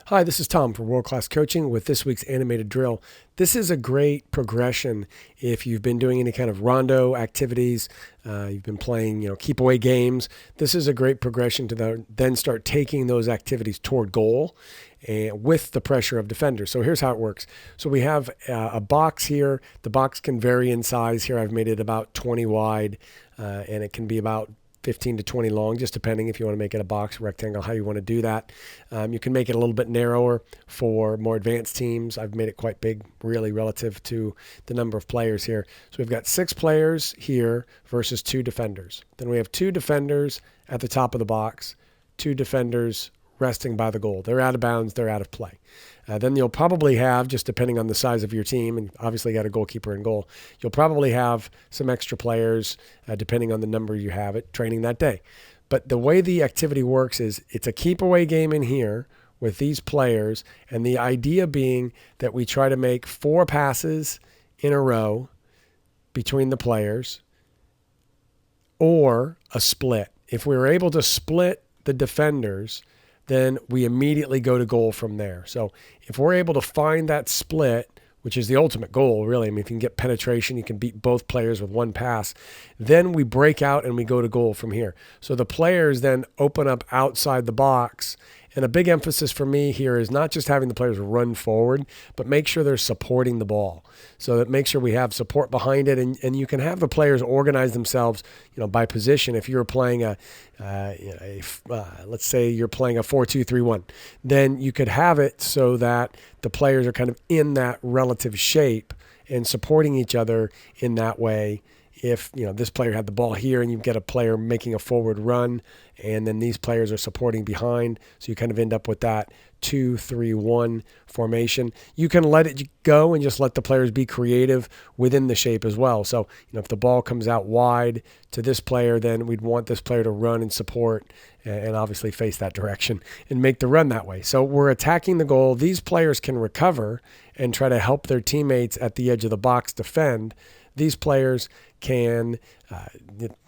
Hi, this is Tom from World Class Coaching with this week's animated drill. This is a great progression if you've been doing any kind of Rondo activities, you've been playing, keep away games. This is a great progression to then start taking those activities toward goal and with the pressure of defenders. So here's how it works. So we have a box here. The box can vary in size. Here I've made it about 20 wide, and it can be about 15 to 20 long, just depending if you want to make it a box, rectangle, how you want to do that. You can make it a little bit narrower for more advanced teams. I've made it quite big, really, relative to the number of players here. So we've got 6 players here versus 2 defenders. Then we have 2 defenders at the top of the box, 2 defenders resting by the goal. They're out of bounds, they're out of play. Then you'll probably have, just depending on the size of your team, and obviously got a goalkeeper in goal, you'll probably have some extra players, depending on the number you have at training that day. But the way the activity works is it's a keep away game in here with these players, and the idea being that we try to make 4 passes in a row between the players or a split. If we were able to split the defenders, then we immediately go to goal from there. So if we're able to find that split, which is the ultimate goal, really, if you can get penetration, you can beat both players with one pass, then we break out and we go to goal from here. So the players then open up outside the box. And a big emphasis for me here is not just having the players run forward, but make sure they're supporting the ball. So that make sure we have support behind it, and you can have the players organize themselves, by position. If you're playing let's say you're playing a 4-2-3-1, then you could have it so that the players are kind of in that relative shape and supporting each other in that way. If this player had the ball here and you get a player making a forward run, and then these players are supporting behind, so you kind of end up with that 2-3-1 formation. You can let it go and just let the players be creative within the shape as well. So if the ball comes out wide to this player, then we'd want this player to run and support and obviously face that direction and make the run that way. So we're attacking the goal. These players can recover and try to help their teammates at the edge of the box defend. These players can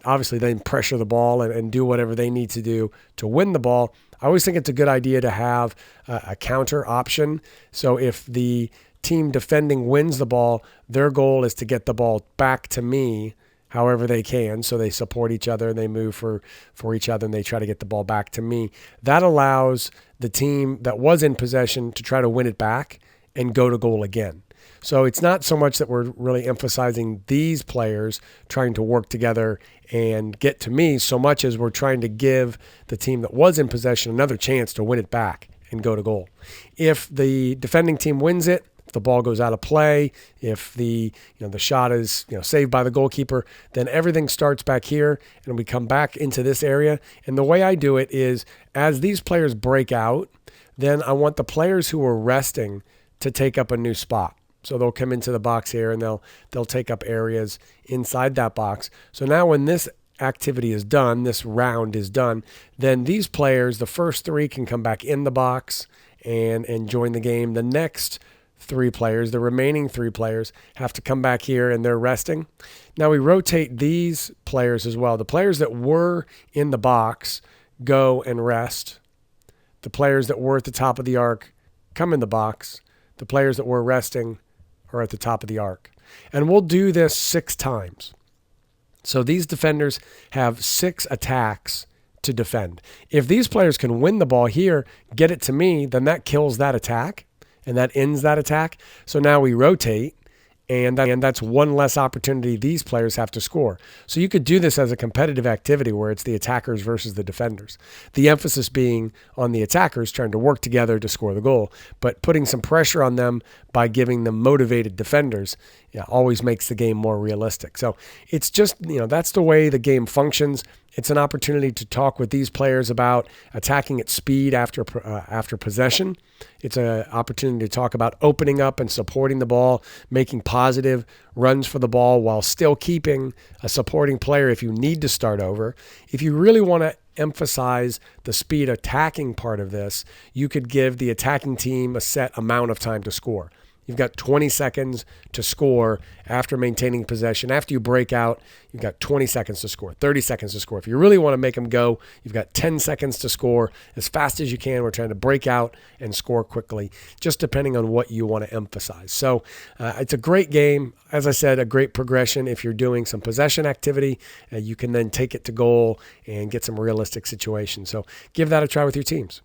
obviously then pressure the ball and do whatever they need to do to win the ball. I always think it's a good idea to have a counter option. So if the team defending wins the ball, their goal is to get the ball back to me however they can. So they support each other and they move for each other and they try to get the ball back to me. That allows the team that was in possession to try to win it back and go to goal again. So it's not so much that we're really emphasizing these players trying to work together and get to me so much as we're trying to give the team that was in possession another chance to win it back and go to goal. If the defending team wins it, if the ball goes out of play, if the shot is saved by the goalkeeper, then everything starts back here and we come back into this area. And the way I do it is as these players break out, then I want the players who are resting to take up a new spot. So they'll come into the box here and they'll take up areas inside that box. So now when this activity is done, this round is done, then these players, the first 3 can come back in the box and join the game. The next 3 players, the remaining 3 players, have to come back here and they're resting. Now we rotate these players as well. The players that were in the box go and rest. The players that were at the top of the arc come in the box. The players that were resting are at the top of the arc. And we'll do this 6 times. So these defenders have 6 attacks to defend. If these players can win the ball here, get it to me, then that kills that attack and that ends that attack. So now we rotate, and that's one less opportunity these players have to score. So you could do this as a competitive activity where it's the attackers versus the defenders. The emphasis being on the attackers trying to work together to score the goal, but putting some pressure on them by giving them motivated defenders always makes the game more realistic. So it's just, that's the way the game functions. It's an opportunity to talk with these players about attacking at speed after possession. It's an opportunity to talk about opening up and supporting the ball, making positive runs for the ball while still keeping a supporting player if you need to start over. If you really want to emphasize the speed attacking part of this, you could give the attacking team a set amount of time to score. you've got 20 seconds to score after maintaining possession. After you break out, you've got 20 seconds to score, 30 seconds to score. If you really want to make them go, you've got 10 seconds to score as fast as you can. We're trying to break out and score quickly, just depending on what you want to emphasize. So it's a great game. As I said, a great progression. If you're doing some possession activity, you can then take it to goal and get some realistic situations. So give that a try with your teams.